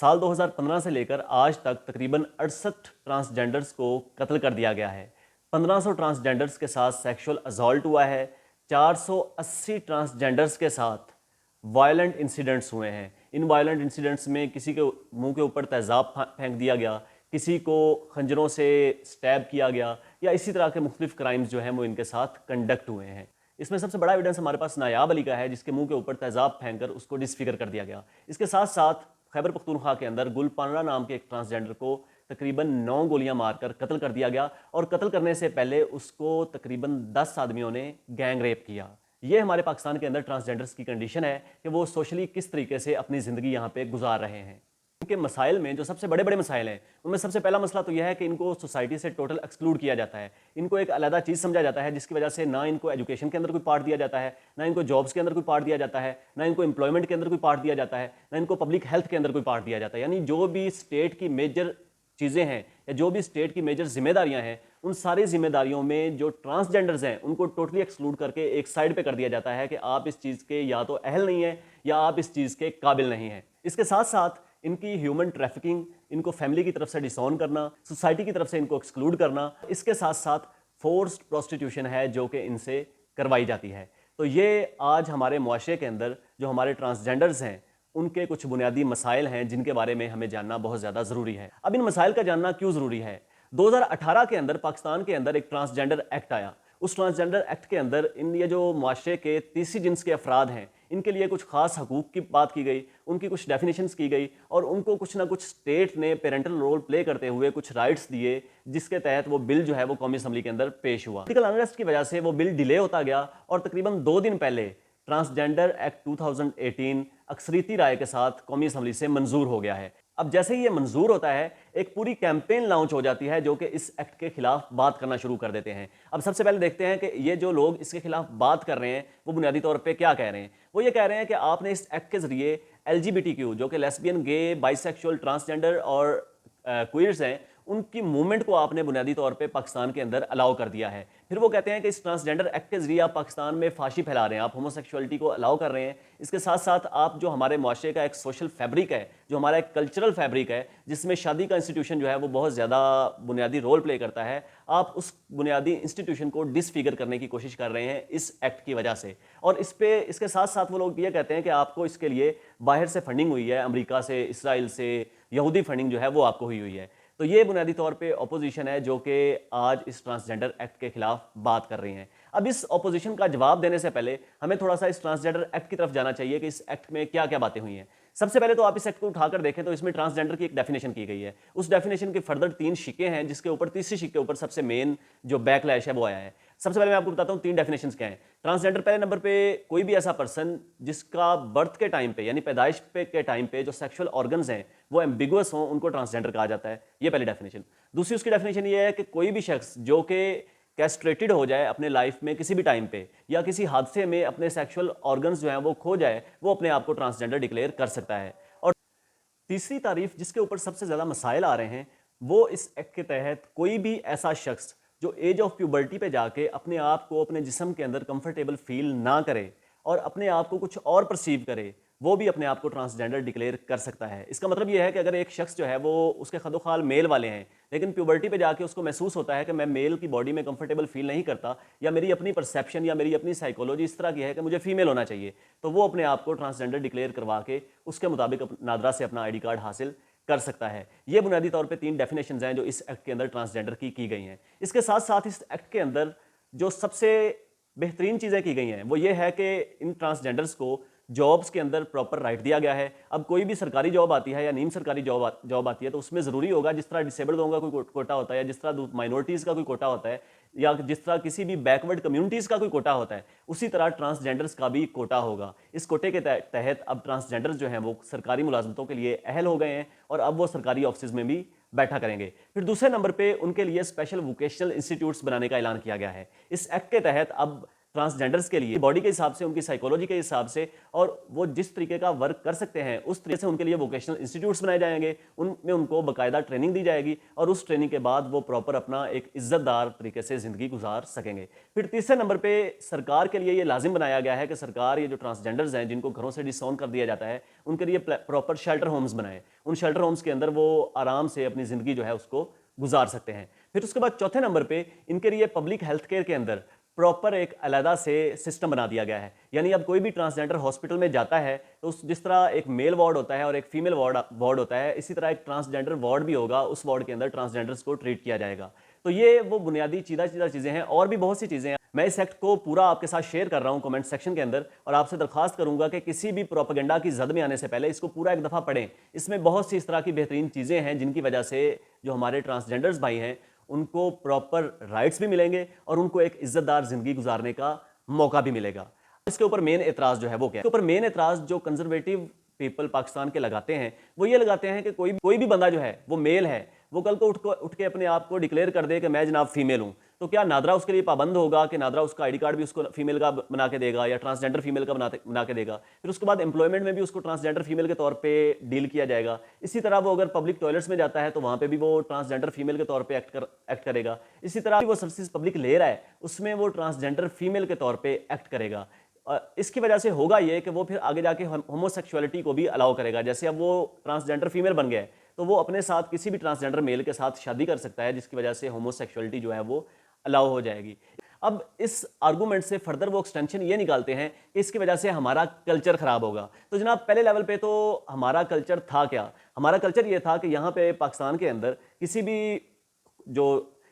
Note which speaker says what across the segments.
Speaker 1: سال 2015 سے لے کر آج تک تقریباً 68 ٹرانسجینڈرز کو قتل کر دیا گیا ہے. 1500 ٹرانسجینڈرز کے ساتھ سیکشول ازالٹ ہوا ہے. 480 ٹرانسجینڈرز کے ساتھ وائلنٹ انسیڈنٹس ہوئے ہیں. ان وائلنٹ انسیڈنٹس میں کسی کے منہ کے اوپر تیزاب پھینک دیا گیا, کسی کو خنجروں سے سٹیب کیا گیا, یا اسی طرح کے مختلف کرائمز جو ہیں وہ ان کے ساتھ کنڈکٹ ہوئے ہیں. اس میں سب سے بڑا ایویڈنس ہمارے پاس نایاب علی کا ہے, جس کے منہ کے اوپر تیزاب پھینک کر اس کو ڈسفگر کر دیا گیا. اس کے ساتھ ساتھ خیبر پختونخوا کے اندر گل پانرا نام کے ایک ٹرانسجینڈر کو تقریباً 9 گولیاں مار کر قتل کر دیا گیا, اور قتل کرنے سے پہلے اس کو تقریباً 10 آدمیوں نے گینگ ریپ کیا. یہ ہمارے پاکستان کے اندر ٹرانسجینڈرز کی کنڈیشن ہے کہ وہ سوشلی کس طریقے سے اپنی زندگی یہاں پہ گزار رہے ہیں. ان کے مسائل میں جو سب سے بڑے مسائل ہیں, ان میں سب سے پہلا مسئلہ تو یہ ہے کہ ان کو سوسائٹی سے ٹوٹل ایکسکلوڈ کیا جاتا ہے. ان کو ایک علیحدہ چیز سمجھا جاتا ہے, جس کی وجہ سے نہ ان کو ایجوکیشن کے اندر کوئی پارٹ دیا جاتا ہے, نہ ان کو جابس کے اندر کوئی پارٹ دیا جاتا ہے, نہ ان کو امپلائمنٹ کے اندر کوئی پارٹ دیا جاتا ہے, نہ ان کو پبلک ہیلتھ کے اندر کوئی پارٹ دیا جاتا ہے. یعنی جو بھی اسٹیٹ کی میجر چیزیں ہیں یا جو بھی اسٹیٹ کی میجر ذمہ داریاں ہیں, ان ساری ذمہ داریوں میں جو ٹرانسجینڈرز ہیں ان کو ٹوٹلی ایکسکلوڈ کر کے ایک سائڈ پہ کر دیا جاتا ہے کہ آپ اس چیز کے یا تو اہل نہیں ہیں یا آپ اس چیز کے قابل نہیں ہیں. اس کے ساتھ ساتھ ان کی ہیومن ٹریفکنگ, ان کو فیملی کی طرف سے ڈس آن کرنا, سوسائٹی کی طرف سے ان کو ایکسکلوڈ کرنا, اس کے ساتھ ساتھ فورسڈ پروسٹیٹیوشن ہے جو کہ ان سے کروائی جاتی ہے. تو یہ آج ہمارے معاشرے کے اندر جو ہمارے ٹرانسجینڈرز ہیں ان کے کچھ بنیادی مسائل ہیں جن کے بارے میں ہمیں جاننا بہت زیادہ ضروری ہے. اب ان مسائل کا جاننا کیوں ضروری ہے؟ 2018 کے اندر پاکستان کے اندر ایک ٹرانسجینڈر ایکٹ آیا. اس ٹرانسجینڈر ایکٹ کے اندر یہ جو معاشرے کے تیسری جنس کے افراد ہیں ان کے لیے کچھ خاص حقوق کی بات کی گئی, ان کی کچھ ڈیفینیشنز کی گئی, اور ان کو کچھ نہ کچھ اسٹیٹ نے پیرنٹل رول پلے کرتے ہوئے کچھ رائٹس دیے, جس کے تحت وہ بل جو ہے وہ قومی اسمبلی کے اندر پیش ہوا. پولیٹیکل انریسٹ کی وجہ سے وہ بل ڈیلے ہوتا گیا, اور تقریباً 2 دن پہلے ٹرانسجینڈر ایکٹ 2018 اکثریتی رائے کے ساتھ قومی اسمبلی سے منظور ہو گیا ہے. اب جیسے ہی یہ منظور ہوتا ہے ایک پوری کیمپین لانچ ہو جاتی ہے جو کہ اس ایکٹ کے خلاف بات کرنا شروع کر دیتے ہیں. اب سب سے پہلے دیکھتے ہیں کہ یہ جو لوگ اس کے خلاف بات کر رہے ہیں وہ بنیادی طور پہ کیا کہہ رہے ہیں. وہ یہ کہہ رہے ہیں کہ آپ نے اس ایکٹ کے ذریعے LGBTQ جو کہ لیسبین, گے, بائی سیکشول, ٹرانسجینڈر اور کوئرز ہیں, ان کی موومنٹ کو آپ نے بنیادی طور پہ پاکستان کے اندر الاؤ کر دیا ہے. پھر وہ کہتے ہیں کہ اس ٹرانسجینڈر ایکٹ کے ذریعے آپ پاکستان میں فحاشی پھیلا رہے ہیں, آپ ہوموسیکشوالٹی کو الاؤ کر رہے ہیں. اس کے ساتھ ساتھ آپ جو ہمارے معاشرے کا ایک سوشل فیبرک ہے, جو ہمارا ایک کلچرل فیبرک ہے, جس میں شادی کا انسٹیٹیوشن جو ہے وہ بہت زیادہ بنیادی رول پلے کرتا ہے, آپ اس بنیادی انسٹیٹیوشن کو ڈسفگر کرنے کی کوشش کر رہے ہیں اس ایکٹ کی وجہ سے. اور اس کے ساتھ ساتھ وہ لوگ یہ کہتے ہیں کہ آپ کو اس کے لیے باہر سے فنڈنگ ہوئی ہے, امریکہ سے, اسرائیل سے, یہودی فنڈنگ جو ہے وہ آپ کو ہوئی ہے. تو یہ بنیادی طور پہ اپوزیشن ہے جو کہ آج اس ٹرانسجینڈر ایکٹ کے خلاف بات کر رہی ہیں. اب اس اپوزیشن کا جواب دینے سے پہلے ہمیں تھوڑا سا اس ٹرانسجینڈر ایکٹ کی طرف جانا چاہیے کہ اس ایکٹ میں کیا کیا باتیں ہوئی ہیں. سب سے پہلے تو آپ اس ایکٹ کو اٹھا کر دیکھیں تو اس میں ٹرانسجینڈر کی ایک ڈیفینیشن کی گئی ہے. اس ڈیفینیشن کے فردر 3 شقیں ہیں, جس کے اوپر تیسری شق کے اوپر سب سے مین جو بیک لیش ہے وہ آیا ہے. سب سے پہلے میں آپ کو بتاتا ہوں 3 ڈیفینیشنز کیا ہیں. ٹرانسجینڈر پہلے نمبر پہ کوئی بھی ایسا پرسن جس کا برتھ کے ٹائم پہ یعنی پیدائش کے ٹائم پہ جو سیکشول آرگنز ہیں وہ ایمبیگوس ہوں, ان کو ٹرانسجینڈر کہا جاتا ہے. یہ پہلی ڈیفینیشن. دوسری اس کی ڈیفینیشن یہ ہے کہ کوئی بھی شخص جو کہ کیسٹریٹڈ ہو جائے اپنے لائف میں کسی بھی ٹائم پہ, یا کسی حادثے میں اپنے سیکشول آرگنز جو ہیں وہ کھو جائے, وہ اپنے آپ کو ٹرانسجینڈر ڈکلیئر کر سکتا ہے. اور تیسری تعریف جس کے اوپر سب سے زیادہ مسائل آ رہے ہیں وہ اس ایکٹ کے تحت کوئی بھی ایسا شخص جو ایج آف پیوبرٹی پہ جا کے اپنے آپ کو اپنے جسم کے اندر کمفرٹیبل فیل نہ کرے اور اپنے آپ کو کچھ اور پرسیو کرے, وہ بھی اپنے آپ کو ٹرانسجینڈر ڈکلیئر کر سکتا ہے. اس کا مطلب یہ ہے کہ اگر ایک شخص جو ہے وہ اس کے خد و خال میل والے ہیں, لیکن پیوبرٹی پہ جا کے اس کو محسوس ہوتا ہے کہ میں میل کی باڈی میں کمفرٹیبل فیل نہیں کرتا, یا میری اپنی پرسیپشن یا میری اپنی سائیکولوجی اس طرح کی ہے کہ مجھے فیمیل ہونا چاہیے, تو وہ اپنے آپ کو ٹرانسجینڈر ڈکلیئر کروا کے اس کے مطابق نادرا سے اپنا ID کارڈ حاصل کر سکتا ہے. یہ بنیادی طور پہ 3 ڈیفینیشنز ہیں جو اس ایکٹ کے اندر ٹرانسجینڈر کی گئی ہیں. اس کے ساتھ ساتھ اس ایکٹ کے اندر جو سب سے بہترین چیزیں کی گئی ہیں وہ یہ ہے کہ ان ٹرانسجینڈرز کو جابس کے اندر پراپر رائٹ دیا گیا ہے. اب کوئی بھی سرکاری جاب آتی ہے یا نیم سرکاری جاب آتی ہے تو اس میں ضروری ہوگا, جس طرح ڈسیبلڈ لوگوں کا کوئی کوٹا ہوتا ہے, جس طرح مائنورٹیز کا کوئی کوٹا ہوتا ہے, یا جس طرح کسی بھی بیکورڈ کمیونٹیز کا کوئی کوٹا ہوتا ہے, اسی طرح ٹرانسجینڈرز کا بھی کوٹا ہوگا. اس کوٹے کے تحت اب ٹرانسجینڈرز جو ہیں وہ سرکاری ملازمتوں کے لیے اہل ہو گئے ہیں, اور اب وہ سرکاری آفسز میں بھی بیٹھا کریں گے. پھر دوسرے نمبر پہ ان کے لیے اسپیشل ووکیشنل انسٹیٹیوٹس بنانے کا اعلان کیا گیا ہے. اس ایکٹ کے تحت اب ट्रांसजेंडर्स के लिए बॉडी के हिसाब से, उनकी साइकोलॉजी के हिसाब से, और वो जिस तरीके का वर्क कर सकते हैं उस तरीके से उनके लिए वोकेशनल इंस्टीट्यूट्स बनाए जाएंगे, उनमें उनको बाकायदा ट्रेनिंग दी जाएगी और उस ट्रेनिंग के बाद वो प्रॉपर अपना एक इज्जतदार तरीके से ज़िंदगी गुजार सकेंगे। फिर तीसरे नंबर पे सरकार के लिए ये लाजिम बनाया गया है कि सरकार ये जो ट्रांसजेंडर्स हैं जिनको घरों से डिसऑन कर दिया जाता है उनके लिए प्रॉपर शेल्टर होम्स बनाएं। उन शेल्टर होम्स के अंदर वो आराम से अपनी ज़िंदगी जो है उसको गुजार सकते हैं। फिर उसके बाद चौथे नंबर पे इनके लिए पब्लिक हेल्थ केयर के अंदर प्रॉपर एक अलहदा से सिस्टम बना दिया गया है। यानी अब कोई भी ट्रांसजेंडर हॉस्पिटल में जाता है तो उस जिस तरह एक मेल वार्ड होता है और एक फीमेल वार्ड होता है, इसी तरह एक ट्रांसजेंडर वार्ड भी होगा, उस वार्ड के अंदर ट्रांसजेंडर्स को ट्रीट किया जाएगा। तो ये वो बुनियादी सीधा चीज़ें हैं, और भी बहुत सी चीज़ें हैं। मैं इस एक्ट को पूरा आपके साथ शेयर कर रहा हूँ कमेंट सेक्शन के अंदर, और आपसे दरख्वास्त करूंगा कि किसी भी प्रोपेगेंडा की जद में आने से पहले इसको पूरा एक दफ़ा पढ़ें। इसमें बहुत सी इस तरह की बेहतरीन चीज़ें हैं जिनकी वजह से जो हमारे ट्रांसजेंडर्स भाई हैं उनको प्रॉपर राइट्स भी मिलेंगे और उनको एक इज्जतदार ज़िंदगी गुजारने का मौका भी मिलेगा। इसके ऊपर मेन एतराज़ जो है वो क्या है? इसके ऊपर मेन एतराज़ जो कंजर्वेटिव पीपल पाकिस्तान के लगाते हैं वो ये लगाते हैं कि कोई भी बंदा जो है वो मेल है, वो कल को उठ के अपने आप को डिक्लेयर कर दे कि मैं जनाब फीमेल हूँ, तो क्या नादरा उसके लिए पाबंद होगा कि नादरा उसका आईडी कार्ड भी उसको फीमेल का बना के देगा या ट्रांसजेंडर फीमेल का बना के देगा? फिर उसके बाद एम्प्लॉयमेंट में भी उसको ट्रांसजेंडर फीमेल के तौर पे डील किया जाएगा। इसी तरह वो अगर पब्लिक टॉयलेट्स में जाता है तो वहाँ पे भी वो ट्रांसजेंडर फीमेल के तौर पे एक्ट करेगा। इसी तरह वो सर्विस पब्लिक ले रहा है उसमें वो ट्रांसजेंडर फीमेल के तौर पे एक्ट करेगा। इसकी वजह से होगा ये कि वो फिर आगे जाके होमोसेक्सुअलिटी को भी अलाउ करेगा। जैसे अब वो ट्रांसजेंडर फीमेल बन गया है तो वो अपने साथ किसी भी ट्रांसजेंडर मेल के साथ शादी कर सकता है, जिसकी वजह से होमोसेक्सुअलिटी जो है वो अलाउ हो जाएगी। अब इस आर्गूमेंट से फर्दर वो एक्सटेंशन ये निकालते हैं कि इसकी वजह से हमारा कल्चर खराब होगा। तो जनाब पहले लेवल पे तो हमारा कल्चर था क्या? हमारा कल्चर ये था कि यहाँ पे पाकिस्तान के अंदर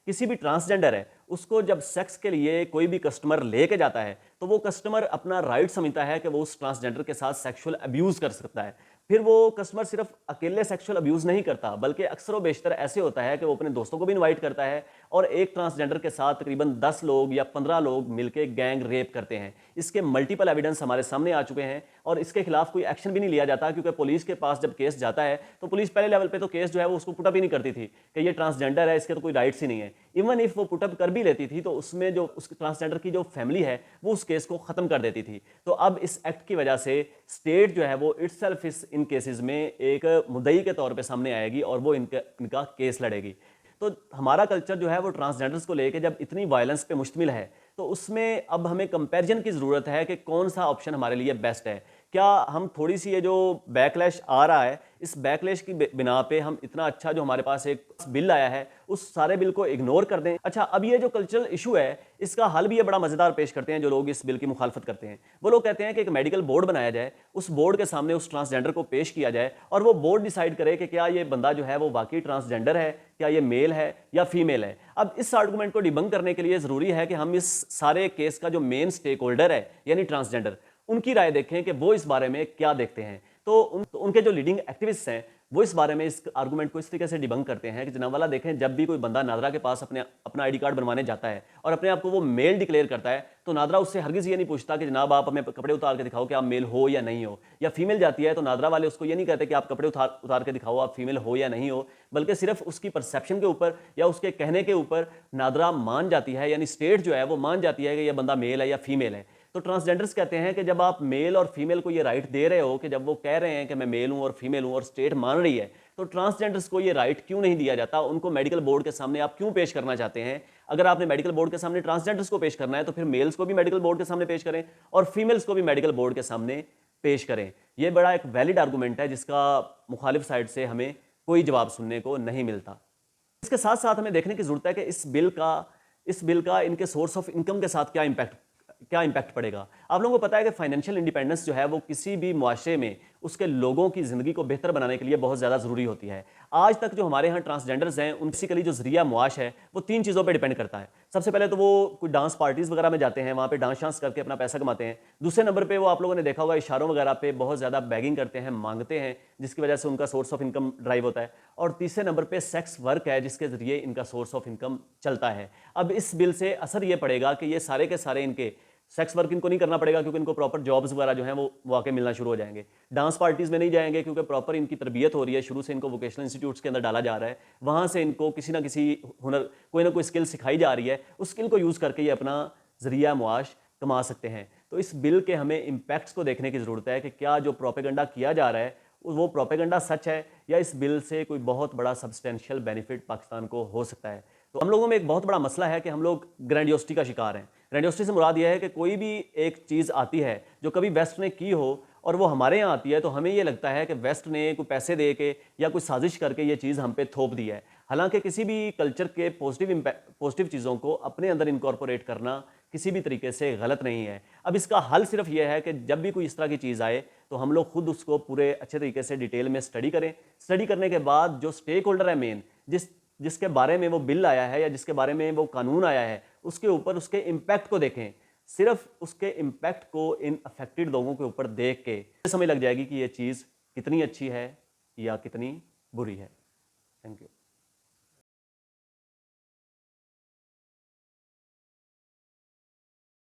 Speaker 1: किसी भी ट्रांसजेंडर है उसको जब सेक्स के लिए कोई भी कस्टमर लेके जाता है तो वो कस्टमर अपना राइट समझता है कि वो उस ट्रांसजेंडर के साथ सेक्सुअल अब्यूज़ कर सकता है। फिर वो कस्टमर सिर्फ अकेले सेक्सुअल अब्यूज़ नहीं करता बल्कि अक्सर व बेशतर ऐसे होता है कि वो अपने दोस्तों को भी इनवाइट करता है और एक ट्रांसजेंडर के साथ तकरीबन 10 लोग या 15 लोग मिलकर गैंग रेप करते हैं। इसके मल्टीपल एविडेंस हमारे सामने आ चुके हैं और इसके खिलाफ कोई एक्शन भी नहीं लिया जाता, क्योंकि पुलिस के पास जब केस जाता है तो पुलिस पहले लेवल पे तो केस जो है वो उसको पुटअप ही नहीं करती थी कि ये ट्रांसजेंडर है, इसके तो कोई राइट्स ही नहीं है। इवन इफ वो पुटअप कर भी लेती थी तो उसमें जो उस ट्रांसजेंडर की जो फैमिली है वो उस केस को ख़त्म कर देती थी। तो अब इस एक्ट की वजह से स्टेट जो है वो इटसेल्फ इन केसेस में एक मुद्दई के तौर पे सामने आएगी और वो इनका केस लड़ेगी। तो हमारा कल्चर जो है वो ट्रांसजेंडर्स को लेके जब इतनी वायलेंस पे मुश्तमिल है तो उसमें अब हमें कंपैरिजन की ज़रूरत है कि कौन सा ऑप्शन हमारे लिए बेस्ट है। क्या हम थोड़ी सी ये जो बैकलैश आ रहा है इस बैकलैश की बिना पे हम इतना अच्छा जो हमारे पास एक बिल आया है उस सारे बिल को इग्नोर कर दें? अच्छा, अब ये जो कल्चरल इशू है इसका हल भी ये बड़ा मज़ेदार पेश करते हैं जो लोग इस बिल की मुखालफत करते हैं। वो लोग कहते हैं कि एक मेडिकल बोर्ड बनाया जाए, उस बोर्ड के सामने उस ट्रांसजेंडर को पेश किया जाए और वो बोर्ड डिसाइड करे कि क्या ये बंदा जो है वो वाकई ट्रांसजेंडर है, क्या ये मेल है या फीमेल है। अब इस आर्गूमेंट को डिबंक करने के लिए ज़रूरी है कि हम इस सारे केस का जो मेन स्टेक होल्डर है यानी ट्रांसजेंडर, उनकी राय देखें कि वो इस बारे में क्या देखते हैं। तो उनके जो लीडिंग एक्टिविस्ट्स हैं वो इस बारे में इस आर्गूमेंट को इस तरीके से डिबंक करते हैं कि जनाब वाला देखें, जब भी कोई बंदा नादरा के पास अपना आईडी कार्ड बनवाने जाता है और अपने आप को वो मेल डिक्लेयर करता है तो नादरा उससे हरगिज़ ये नहीं पूछता कि जनाब आप हमें कपड़े उतार के दिखाओ कि आप मेल हो या नहीं हो। या फीमेल जाती है तो नादरा वाले उसको ये नहीं कहते कि आप कपड़े उतार के दिखाओ आप फीमेल हो या नहीं हो, बल्कि सिर्फ उसकी परसेप्शन के ऊपर या उसके कहने के ऊपर नादरा मान जाती है, यानी स्टेट जो है वो मान जाती है कि यह बंदा मेल है या फीमेल है। तो ट्रांसजेंडर्स कहते हैं कि जब आप मेल और फीमेल को ये राइट दे रहे हो कि जब वो कह रहे हैं कि मैं मेल हूं और फीमेल हूं और स्टेट मान रही है, तो ट्रांसजेंडर्स को ये राइट क्यों नहीं दिया जाता? उनको मेडिकल बोर्ड के सामने आप क्यों पेश करना चाहते हैं? अगर आपने मेडिकल बोर्ड के सामने ट्रांसजेंडर्स को पेश करना है तो फिर मेल्स को भी मेडिकल बोर्ड के सामने पेश करें और फीमेल्स को भी मेडिकल बोर्ड के सामने पेश करें। यह बड़ा एक वैलिड आर्गूमेंट है जिसका मुखालिफ साइड से हमें कोई जवाब सुनने को नहीं मिलता। इसके साथ साथ हमें देखने की जरूरत है कि इस बिल का इनके सोर्स ऑफ इनकम के साथ क्या इंपैक्ट पड़ेगा। आप लोगों को पता है कि फाइनेंशियल इंडिपेंडेंस जो है वो किसी भी मुआशरे में उसके लोगों की ज़िंदगी को बेहतर बनाने के लिए बहुत ज़्यादा ज़रूरी होती है। आज तक जो हमारे यहाँ ट्रांसजेंडर्स हैं उन बेसिकली जो ज़रिया मुआश है वो 3 चीज़ों पे डिपेंड करता है। सबसे पहले तो वो कोई डांस पार्टीज़ वगैरह में जाते हैं, वहाँ पे डांस करके अपना पैसा कमाते हैं। दूसरे नंबर पे वो आप लोगों ने देखा होगा इशारों वगैरह पे बहुत ज़्यादा बैगिंग करते हैं, मांगते हैं, जिसकी वजह से उनका सोर्स ऑफ इनकम ड्राइव होता है। और तीसरे नंबर पे सेक्स वर्क है जिसके ज़रिए इनका सोर्स ऑफ इनकम चलता है। अब इस बिल से असर ये पड़ेगा कि ये सारे के सारे इनके सेक्स वर्क इनको नहीं करना पड़ेगा क्योंकि इनको प्रॉपर जॉब्स वगैरह जो हैं वो वाकई मिलना शुरू हो जाएंगे। डांस पार्टीज़ में नहीं जाएंगे क्योंकि प्रॉपर इनकी तरबियत हो रही है, शुरू से इनको वोकेशनल इंस्टीट्यूट्स के अंदर डाला जा रहा है, वहाँ से इनको किसी ना किसी हुनर कोई ना कोई स्किल सिखाई जा रही है, उस स्किल को यूज़ करके ये अपना ज़रिया मुआश کما سکتے ہیں. تو اس بل کے ہمیں امپیکٹس کو دیکھنے کی ضرورت ہے کہ کیا جو پروپیگنڈا کیا جا رہا ہے وہ پروپیگنڈا سچ ہے یا اس بل سے کوئی بہت بڑا سبسٹینشیل بینیفٹ پاکستان کو ہو سکتا ہے. تو ہم لوگوں میں ایک بہت بڑا مسئلہ ہے کہ ہم لوگ گرینڈیوسٹی کا شکار ہیں. گرینڈیوسٹی سے مراد یہ ہے کہ کوئی بھی ایک چیز آتی ہے جو کبھی ویسٹ نے کی ہو اور وہ ہمارے یہاں آتی ہے تو ہمیں یہ لگتا ہے کہ ویسٹ نے کوئی پیسے دے کے یا کوئی سازش کر کے یہ چیز ہم پہ تھوپ دی ہے. حالانکہ کسی بھی کلچر کے پازیٹیو چیزوں کو اپنے اندر انکارپوریٹ کرنا کسی بھی طریقے سے غلط نہیں ہے. اب اس کا حل صرف یہ ہے کہ جب بھی کوئی اس طرح کی چیز آئے تو ہم لوگ خود اس کو پورے اچھے طریقے سے ڈیٹیل میں اسٹڈی کریں. اسٹڈی کرنے کے بعد جو اسٹیک ہولڈر ہے مین, جس کے بارے میں وہ بل آیا ہے یا جس کے بارے میں وہ قانون آیا ہے, اس کے اوپر اس کے امپیکٹ کو دیکھیں. صرف اس کے امپیکٹ کو ان افیکٹڈ لوگوں کے اوپر دیکھ کے سمجھ لگ جائے گی کہ یہ چیز کتنی اچھی ہے یا کتنی بری ہے. Thank you.